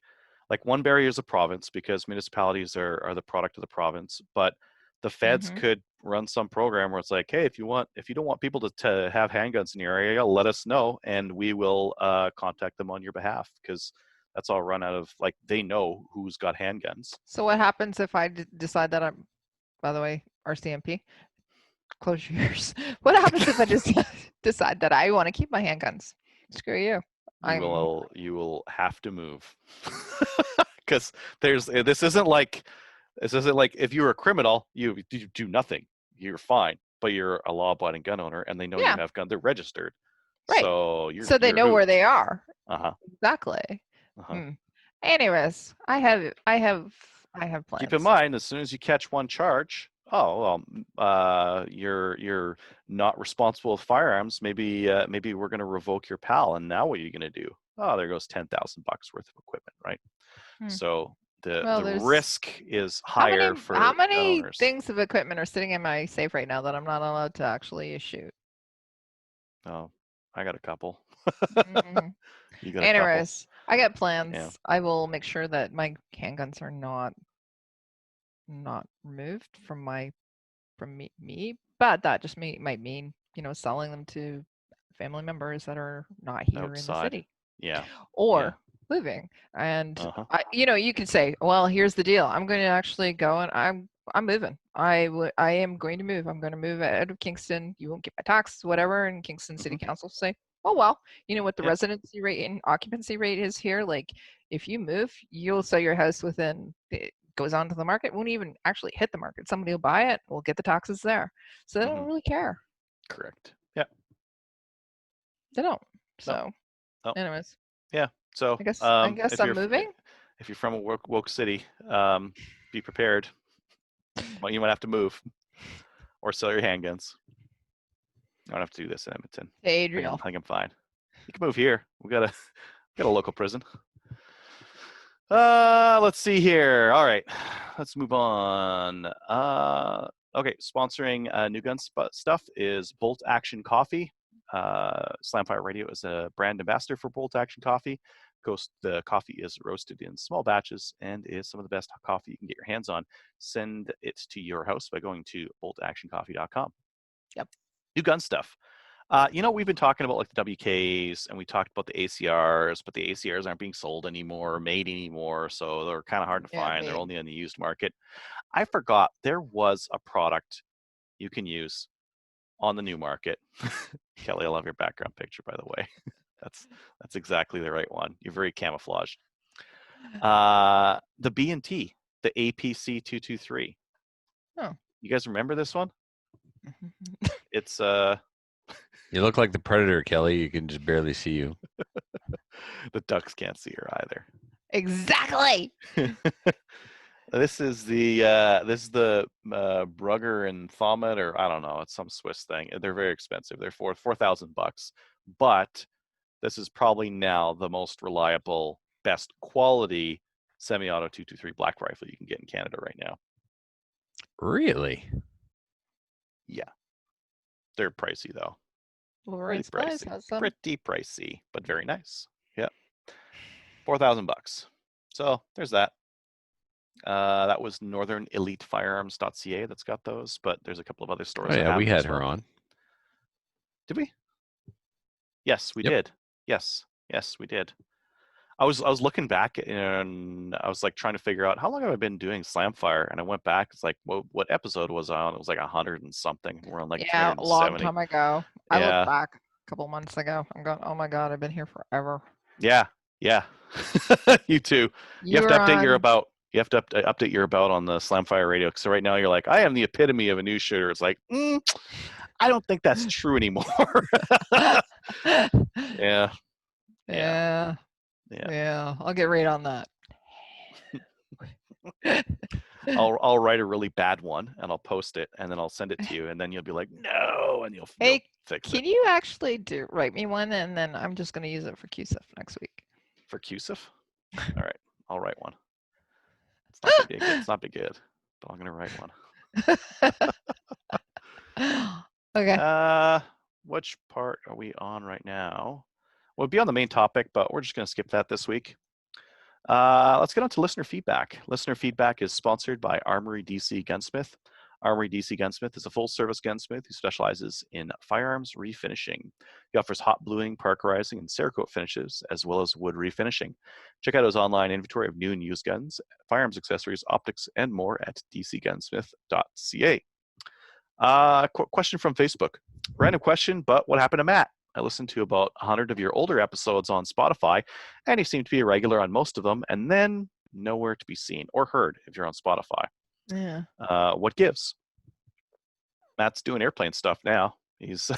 Like one barrier is a province because municipalities are the product of the province, but the feds Mhm. could run some program where it's like, hey, if you don't want people to have handguns in your area, let us know and we will contact them on your behalf, because that's all run out of, like, they know who's got handguns. So what happens if I decide that I'm, by the way, RCMP, close your ears. What happens if I just decide that I want to keep my handguns? Screw you. You will have to move. Because this isn't like if you're a criminal, you do nothing, you're fine, but you're a law-abiding gun owner and they know you Yeah. have gun, they're registered, Right. so So they you're know where hooped. they are. Uh-huh. Exactly. Uh-huh. Anyways, I have plans. Keep in mind, as soon as you catch one charge, you're not responsible with firearms. Maybe we're going to revoke your PAL, and now what are you going to do? Oh, there goes $10,000 worth of equipment, right? So Well, the there's risk is how higher for gun many owners. things of equipment are sitting in my safe right now that I'm not allowed to actually shoot? Oh, I got a couple. Mhm. You got a couple. Anyways, I got plans. Yeah. I will make sure that my handguns are not removed from me, but that just might mean, selling them to family members that are not here in the Outside. city Yeah. or moving. And Uh-huh. you could say, well, here's the deal. I'm going to actually go and I'm moving. I am going to move. I'm going to move out of Kingston. You won't get my taxes, whatever. And Kingston City Council say, oh, well, you know what the Yep. residency rate and occupancy rate is here? Like, if you move, you'll sell your house within, it goes onto the market, won't even actually hit the market. Somebody will buy it, we'll get the taxes there. So they don't really care. Correct. Yeah. They don't. No. So, No. anyways. Yeah. So I guess I'm moving. If you're from a woke city, be prepared. Well, you might have to move or sell your handguns. I don't have to do this in Edmonton. Hey, I Adriel. think I'm fine. You can move here. We got a local prison. Let's see here. All right, let's move on. Okay, sponsoring new gun stuff is Bolt Action Coffee. Slamfire Radio is a brand ambassador for Bolt Action Coffee. The coffee is roasted in small batches and is some of the best coffee you can get your hands on. Send it to your house by going to boltactioncoffee.com. Yep. New gun stuff. We've been talking about like the WKs and we talked about the ACRs, but the ACRs aren't being sold anymore, or made anymore, so they're kind of hard to find. They're only on the used market. I forgot there was a product you can use on the new market. Kelly, I love your background picture, by the way. That's exactly the right one. You're very camouflaged. The B&T, the APC 223. Oh. You guys remember this one? It's You look like the Predator, Kelly. You can just barely see you. The ducks can't see her either. Exactly. This is the Brugger and Thaumet, or I don't know. It's some Swiss thing. They're very expensive. They're $4,000, but this is probably now the most reliable, best quality semi-auto 223 black rifle you can get in Canada right now. Really? Yeah. They're pricey though. Pretty pricey. Pretty pricey, but very nice. Yeah. $4,000. So there's that. That was northernelitefirearms.ca that's got those, but there's a couple of other stores. Oh yeah, we had well. her on. Did we? Yes, we did. Yes, we did. I was looking back and I was like trying to figure out how long have I been doing Slamfire, and I went back. It's like, what episode was I on? It was like 100 and something. We're on like a long time ago. I looked back a couple months ago. I'm going, oh my god, I've been here forever. Yeah. You too. You have to update your about. You have to update your about on the Slamfire Radio. So right now you're like, I am the epitome of a news shooter. It's like, I don't think that's true anymore. Yeah. I'll get right on that. I'll write a really bad one and I'll post it and then I'll send it to you and then you'll be like, no, and you'll fix it. Can you actually write me one and then I'm just going to use it for QSIF next week? For QSIF? All right, I'll write one. It's not gonna be good. It's not be good. But I'm gonna write one. Okay. Which part are we on right now? We'll be on the main topic, but we're just gonna skip that this week. Let's get on to listener feedback. Listener feedback is sponsored by Armory DC Gunsmith. Armory DC Gunsmith is a full-service gunsmith who specializes in firearms refinishing. He offers hot bluing, parkerizing, and Cerakote finishes, as well as wood refinishing. Check out his online inventory of new and used guns, firearms accessories, optics, and more at dcgunsmith.ca. Question from Facebook. Random question, but what happened to Matt? I listened to about 100 of your older episodes on Spotify, and he seemed to be a regular on most of them, and then nowhere to be seen or heard if you're on Spotify. Yeah. What gives? Matt's doing airplane stuff now. He's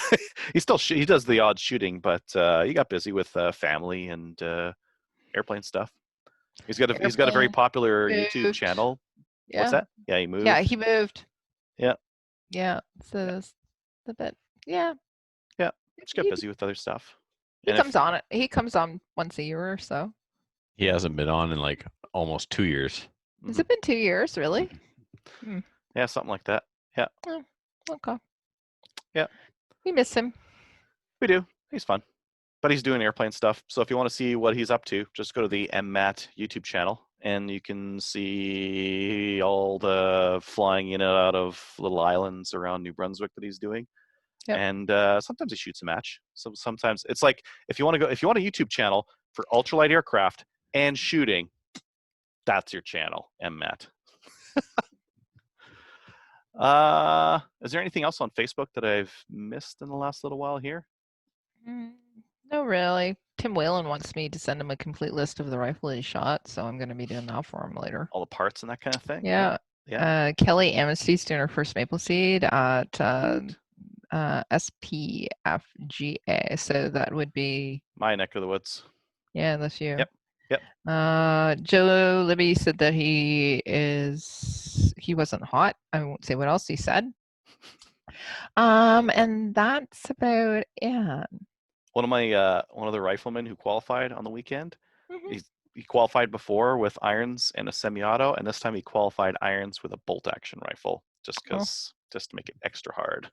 he does the odd shooting, but he got busy with family and airplane stuff. He's got a very popular YouTube channel. Yeah. What's that? Yeah, he moved. Yeah, he moved. Yeah. Yeah. So that's the bit. Yeah. Just got busy with other stuff. He comes on it. He comes on once a year or so. He hasn't been on in like almost 2 years. Has it been 2 years, really? Yeah, something like that. Yeah. Oh, okay. Yeah. We miss him. We do. He's fun. But he's doing airplane stuff. So if you want to see what he's up to, just go to the MMatt YouTube channel and you can see all the flying in and out of little islands around New Brunswick that he's doing. Yep. And sometimes he shoots a match. So sometimes it's like if you want a YouTube channel for ultralight aircraft and shooting, that's your channel, MMatt. Is there anything else on Facebook that I've missed in the last little while here? No, really. Tim Whalen wants me to send him a complete list of the rifle he shot, so I'm going to be doing that for him later. All the parts and that kind of thing? Yeah. Kelly Amisty's doing her first maple seed at SPFGA, so that would be my neck of the woods. Yeah, that's you. Yep. Joe Libby said that he wasn't hot. I won't say what else he said. And that's about it. One of the riflemen who qualified on the weekend, he qualified before with irons and a semi-auto, and this time he qualified irons with a bolt action rifle, just to make it extra hard.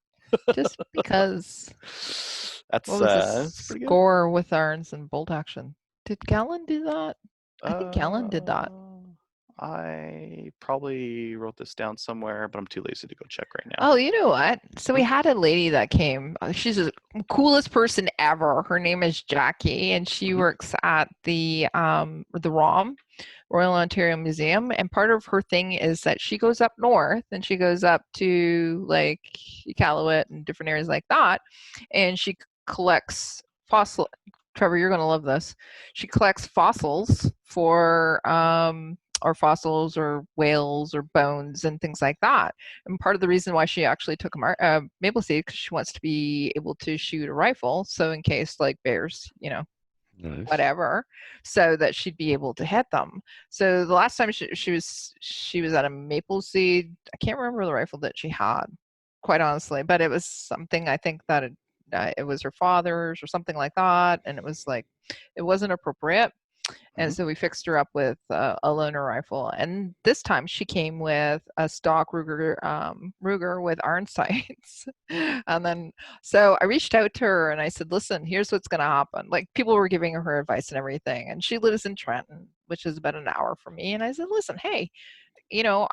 Just because. That's what was the score with irons and bolt action? Did Gallen do that? I think Gallen did that. I probably wrote this down somewhere, but I'm too lazy to go check right now. Oh, you know what? So we had a lady that came. She's the coolest person ever. Her name is Jackie, and she works at the ROM, Royal Ontario Museum. And part of her thing is that she goes up north, and she goes up to like Iqaluit and different areas like that, and she collects fossil. Trevor, you're going to love this. She collects fossils for or fossils or whales or bones and things like that. And part of the reason why she actually took a maple seed because she wants to be able to shoot a rifle. So in case like bears, whatever, so that she'd be able to hit them. So the last time she was at a maple seed, I can't remember the rifle that she had, quite honestly, but it was something I think that it was her father's or something like that. And it was like, it wasn't appropriate. And so we fixed her up with a loaner rifle. And this time she came with a stock Ruger with iron sights. And then, so I reached out to her and I said, listen, here's what's going to happen. Like people were giving her advice and everything. And she lives in Trenton, which is about an hour from me. And I said, listen, hey, I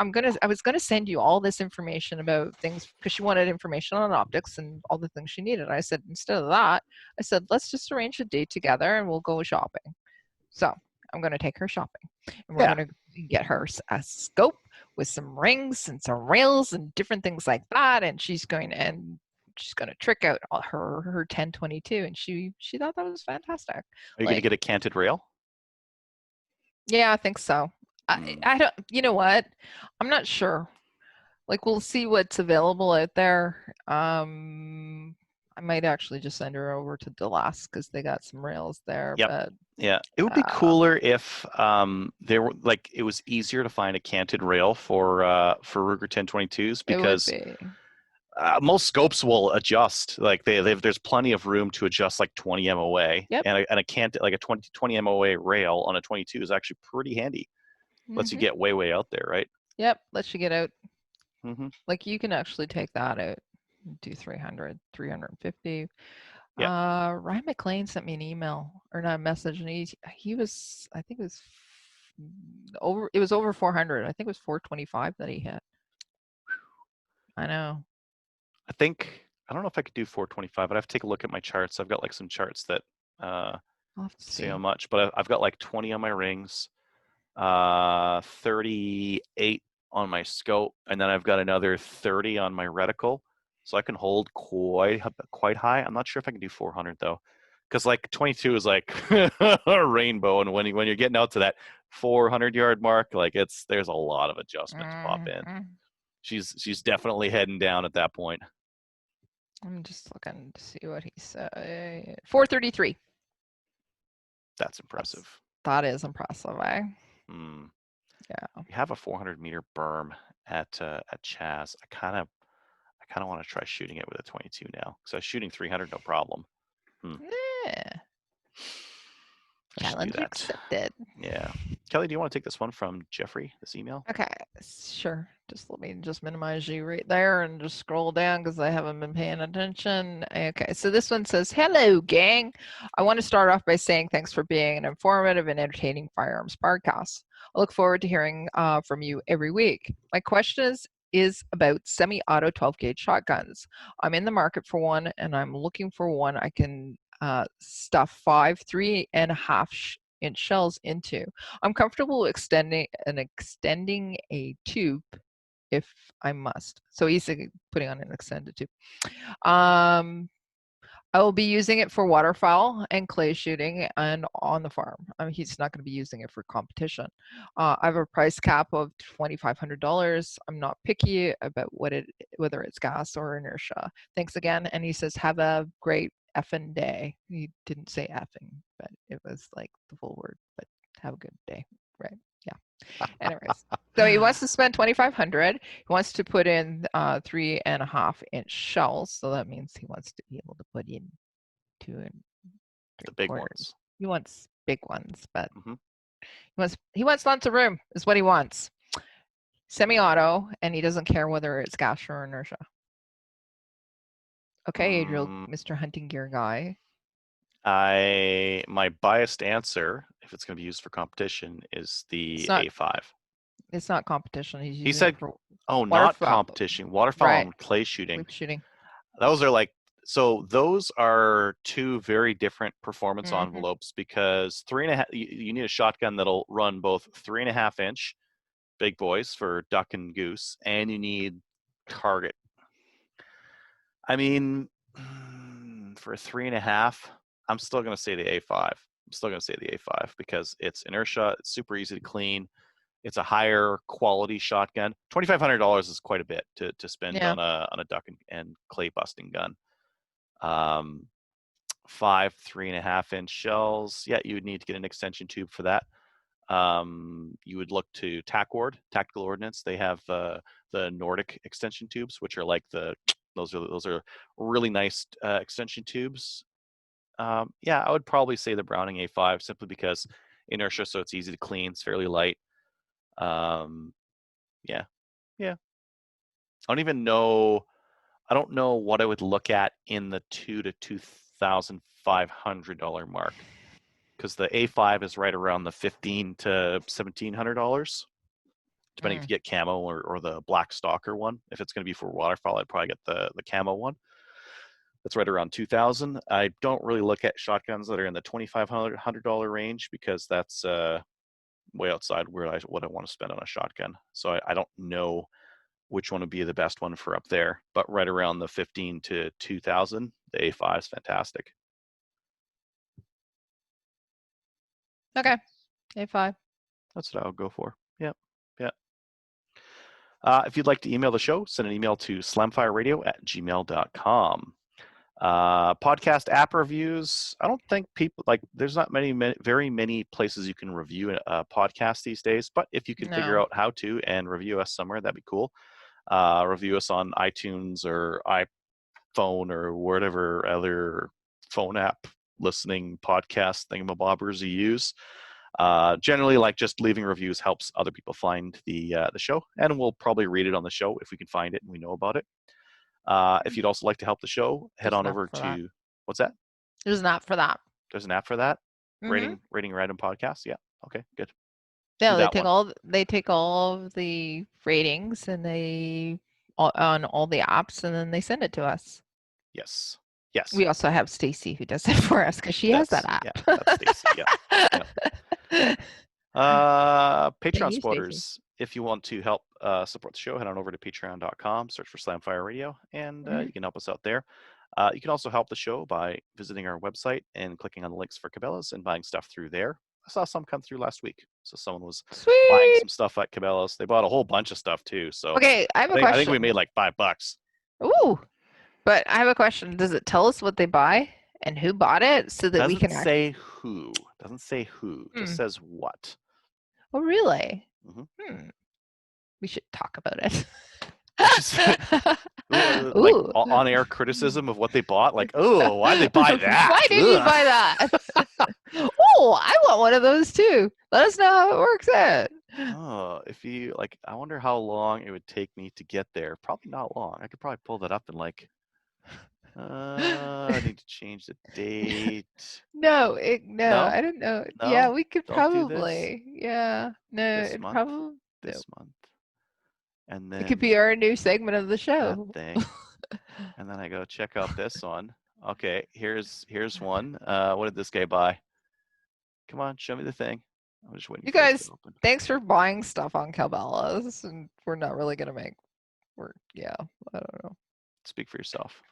was gonna send you all this information about things because she wanted information on optics and all the things she needed. I said, instead of that, I said, let's just arrange a date together and we'll go shopping. So I'm gonna take her shopping and we're gonna get her a scope with some rings and some rails and different things like that. And she's gonna trick out her 1022. And she thought that was fantastic. Are you gonna get a canted rail? Yeah, I think so. I don't, you know what? I'm not sure. Like, we'll see what's available out there. I might actually just send her over to DeLass because they got some rails there. Yep. But, yeah. It would be cooler if there were it was easier to find a canted rail for Ruger 1022s because most scopes will adjust. Like there's plenty of room to adjust like 20 MOA. Yep. And a canted, like a 20 MOA rail on a 22 is actually pretty handy. Lets you Mhm. get way out there, right? Yep, lets you get out. Mm-hmm. Like you can actually take that out, do 300, 350. Yeah. Ryan McLean sent me an email or not a message, and he was, I think it was over 400. I think it was 425 that he hit. I know. I don't know if I could do 425, but I have to take a look at my charts. I've got like some charts that I'll have to see how see. much, but I've got like 20 on my rings, 38 on my scope, and then I've got another 30 on my reticle, so I can hold quite high. I'm not sure if I can do 400 though, because like 22 is like a rainbow, and when you're getting out to that 400-yard mark, like there's a lot of adjustment to pop in. Mhm. She's definitely heading down at that point. I'm just looking to see what he said. 433. That's impressive. That is impressive, eh? Mm. Yeah. We have a 400-meter berm at Chaz. I kind of want to try shooting it with a 22 now, because I was shooting 300 no problem. Yeah. I should do Challenge that. accepted. Yeah. Kelly, do you want to take this one from Jeffrey, this email? Okay, sure. Just let me just minimize you right there and just scroll down because I haven't been paying attention. Okay, so this one says, hello, gang. I want to start off by saying thanks for being an informative and entertaining firearms podcast. I look forward to hearing from you every week. My question is about semi-auto 12-gauge shotguns. I'm in the market for one, and I'm looking for one I can stuff 5 3.5-inch shells into. I'm comfortable extending a tube if I must. So he's putting on an extended tube. I will be using it for waterfowl and clay shooting and on the farm. He's not going to be using it for competition. I have a price cap of $2,500. I'm not picky about whether it's gas or inertia. Thanks again. And he says, have a great effing day. He didn't say effing, but it was like the full word, but have a good day. Right. Yeah. Anyways, so he wants to spend 2,500. He wants to put in 3.5-inch shells. So that means he wants to be able to put in 2 and The big 3/4. ones. He wants big ones, but Mm-hmm. he wants lots of room. Is what he wants. Semi-auto, and he doesn't care whether it's gas or inertia. Okay, Adriel, Mr. Hunting Gear guy. My biased answer, if it's going to be used for competition, is the A5. It's not competition. He said, for not competition. Waterfowl right. and clay shooting. Clay shooting. Those are like, so those are two very different performance envelopes, because 3.5, you need a shotgun that'll run both 3.5-inch big boys for duck and goose, and you need target. I mean, for 3.5, I'm still going to say the A5. Because it's inertia. It's super easy to clean. It's a higher quality shotgun. $2,500 is quite a bit to spend on a duck and clay busting gun. 5 3.5-inch shells. Yeah, you would need to get an extension tube for that. You would look to TACWARD, Tactical Ordnance. They have the Nordic extension tubes, which are like those are really nice extension tubes. Yeah, I would probably say the Browning A5, simply because inertia, so it's easy to clean, it's fairly light. Yeah. I don't know what I would look at in the $2,000 to $2,500 mark, because the A5 is right around the $1,500 to $1,700, depending if you get camo or the black stalker one. If it's going to be for waterfowl, I'd probably get the camo one. That's right around $2,000. I don't really look at shotguns that are in the $2,500 range, because that's way outside what I want to spend on a shotgun. So I don't know which one would be the best one for up there, but right around the 15 to 2,000, the A5 is fantastic. Okay, A5. That's what I would go for. Yep. If you'd like to email the show, send an email to slamfireradio@gmail.com. Podcast app reviews. I don't think there's not very many places you can review a podcast these days, but if you can figure out how to and review us somewhere, that'd be cool. Review us on iTunes or iPhone or whatever other phone app listening podcast thingamabobbers you use. Generally, like just leaving reviews helps other people find the show, and we'll probably read it on the show if we can find it and we know about it. If you'd also like to help the show, head There's on an app over for that. to what's that? There's an app for that. There's an app for that. Mhm. Rating random podcasts. Yeah. Okay. Good. Yeah, Do they that take one. all of the ratings and on all the apps, and then they send it to us. Yes. Yes. We also have Stacy who does it for us because she has that app. Yeah, that's Stacy. Yeah. Patreon you, Stacey. supporters, if you want to help support the show, head on over to patreon.com, search for Slamfire Radio, and you can help us out there. You can also help the show by visiting our website and clicking on the links for Cabela's and buying stuff through there. I saw some come through last week. So someone was buying Sweet. some stuff at Cabela's. They bought a whole bunch of stuff too. So Okay, I have a I question. think we made like $5. Ooh, but I have a question. Does it tell us what they buy and who bought it so that we Doesn't can say who. Doesn't say who. Just Hmm. says what. Oh, really? Mhm. We should talk about it. Like on-air criticism of what they bought. Like, oh, why'd they buy that? Why did you buy that? Oh, I want one of those too. Let us know how it works out. Oh, if you like, I wonder how long it would take me to get there. Probably not long. I could probably pull that up in like. I need to change the date. No, No? I don't know. Yeah, No? we could Don't do this? probably. Yeah, no, This it month? probably. This month. And It then could be our new segment of the that show. thing. And then I go check out this one. Okay, here's one. What did this guy buy? Come on, show me the thing. I'm just waiting You for it guys, to open. thanks for buying stuff on Cabela's, and we're not really gonna make. Yeah, I don't know. Speak for yourself.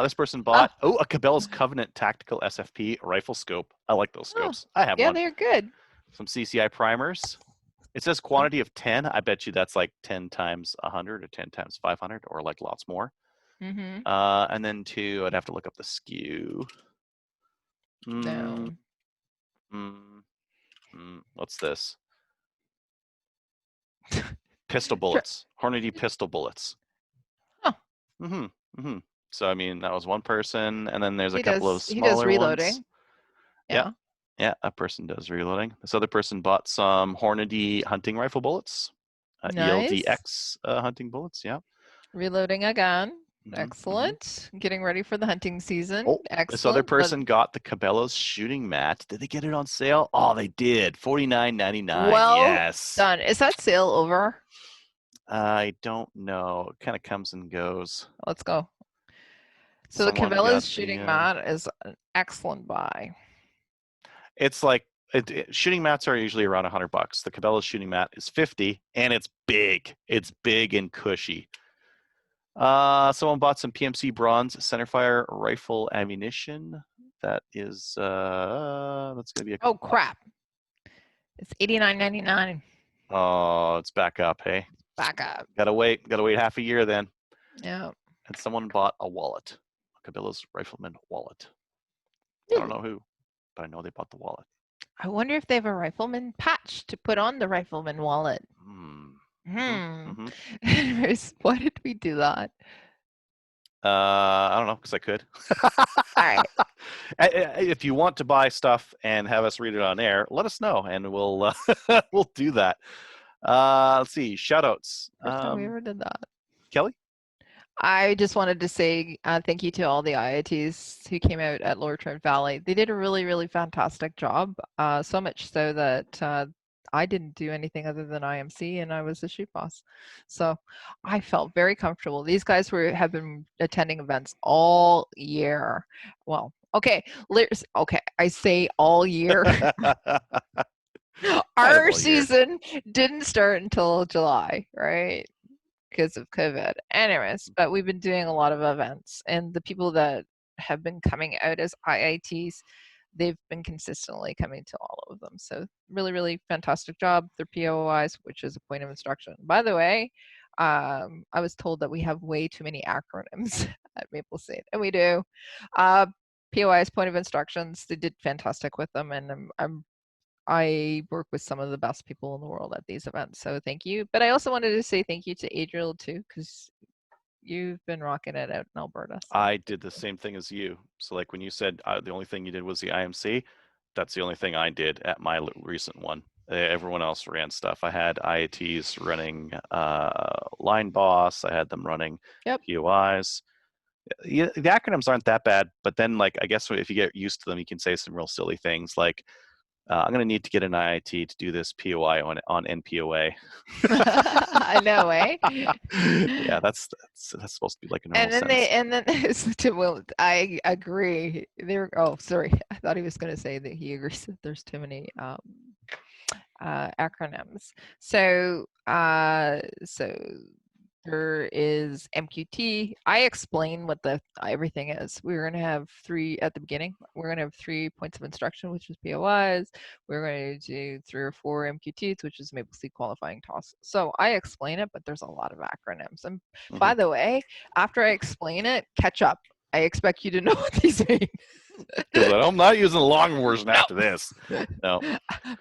This person bought a Cabela's Covenant Tactical SFP rifle scope. I like those scopes. I have Yeah, one. they're good. Some CCI primers. It says quantity of 10. I bet you that's like 10 times 100 or 10 times 500 or like lots more. Mm-hmm. And then 2, I'd have to look up the SKU. No. What's this? Pistol bullets. Hornady pistol bullets. Oh. So I mean, that was one person, and then there's a He couple of does smaller reloading. ones. Yeah. Yeah, a person does reloading. This other person bought some Hornady hunting rifle bullets. Nice. ELDX hunting bullets, yeah. Reloading again. Mhm, Excellent. Getting ready for the hunting season. Oh, Excellent. this other person got the Cabela's shooting mat. Did they get it on sale? Oh, they did. $49.99. Well Yes. done. Is that sale over? I don't know. It kind of comes and goes. Let's go. So the Cabela's shooting mat is an excellent buy. It's like shooting mats are usually around $100. The Cabela's shooting mat is $50, and it's big. It's big and cushy. Someone bought some PMC bronze centerfire rifle ammunition. That is that's gonna be a. Oh crap! It's $89.99. Oh, it's back up. Hey. Back up. Gotta wait half a year then. Yeah. And someone bought a wallet, a Cabela's Rifleman wallet. I don't know who, but I know they bought the wallet. I wonder if they have a Rifleman patch to put on the Rifleman wallet. Anyways, why did we do that? I don't know, because I could. All right. If you want to buy stuff and have us read it on air, let us know, and we'll we'll do that. Let's see, shoutouts. First time we ever did that. Kelly? I just wanted to say thank you to all the IITs who came out at Lower Trent Valley. They did a really, really fantastic job, so much so that I didn't do anything other than IMC, and I was the shoot boss. So I felt very comfortable. These guys have been attending events all year. Well, okay, I say all year. Our season didn't start until July, right? Because of COVID. Anyways, but we've been doing a lot of events, and the people that have been coming out as IITs, they've been consistently coming to all of them. So really, really fantastic job. They're POIs, which is a point of instruction. By the way, I was told that we have way too many acronyms at Maple Seed, and we do. POIs, point of instructions. They did fantastic with them, and I work with some of the best people in the world at these events, so thank you. But I also wanted to say thank you to Adriel too, because you've been rocking it out in Alberta. So. I did the same thing as you. So like when you said the only thing you did was the IMC, that's the only thing I did at my recent one. Everyone else ran stuff. I had IATs running Line Boss. I had them running Yep. POIs. Yeah, the acronyms aren't that bad, but then like I guess if you get used to them, you can say some real silly things like, "I'm going to need to get an IAT to do this POI on NPOA." I know, eh? Yeah, that's supposed to be like a normal And then sentence. well, I agree. There. Oh, sorry. I thought he was going to say that he agrees that there's too many acronyms. So there is MQT. I explain what everything is. We're going to have 3 at the beginning. We're going to have 3 points of instruction, which is POIs. We're going to do 3 or 4 MQTs, which is Maple Seed qualifying toss. So I explain it, but there's a lot of acronyms. And by the way, after I explain it, catch up. I expect you to know what these mean. Because I'm not using the long version after this. No.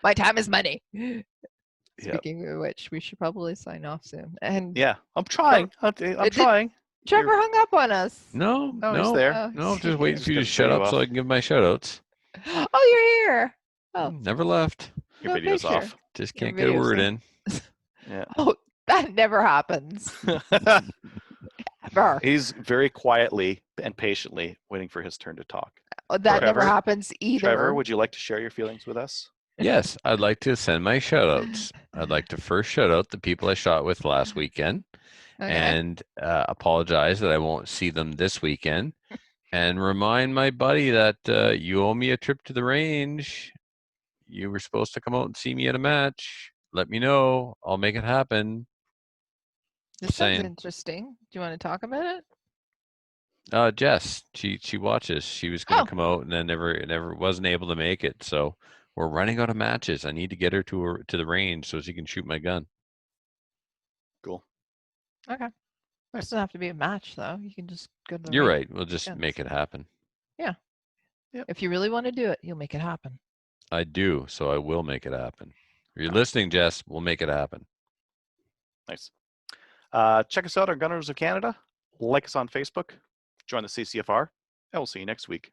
My time is money. Yep. Speaking of which, we should probably sign off soon. And Yeah, I'm trying. I'm trying. Trevor hung up on us. No, No, he's there. No, I'm just waiting Just for you to gonna shut turn you up so off. I can give my shout outs. Oh, you're here. Oh, Never left. Your no video's picture. off. Just Your can't get a video's word off. in. Yeah. Oh, that never happens. Ever. He's very quietly and patiently waiting for his turn to talk. Oh, that never Trevor? happens either. Trevor, would you like to share your feelings with us? Yes, I'd like to send my shout outs. I'd like to first shout out the people I shot with last weekend Okay. and apologize that I won't see them this weekend and remind my buddy that you owe me a trip to the range. You were supposed to come out and see me at a match. Let me know. I'll make it happen. This sounds saying. interesting. Do you want to talk about it? Jess, she watches. She was going to Oh. come out and then never wasn't able to make it. So we're running out of matches. I need to get her to the range so she can shoot my gun. Cool. Okay. It doesn't have to be a match, though. You can just go to the You're range. right. We'll just Yes. make it happen. If you really want to do it, you'll make it happen. I do, so I will make it happen. If you're listening, Jess, we'll make it happen. Nice. Check us out on Gunners of Canada. Like us on Facebook. Join the CCFR. And we'll see you next week.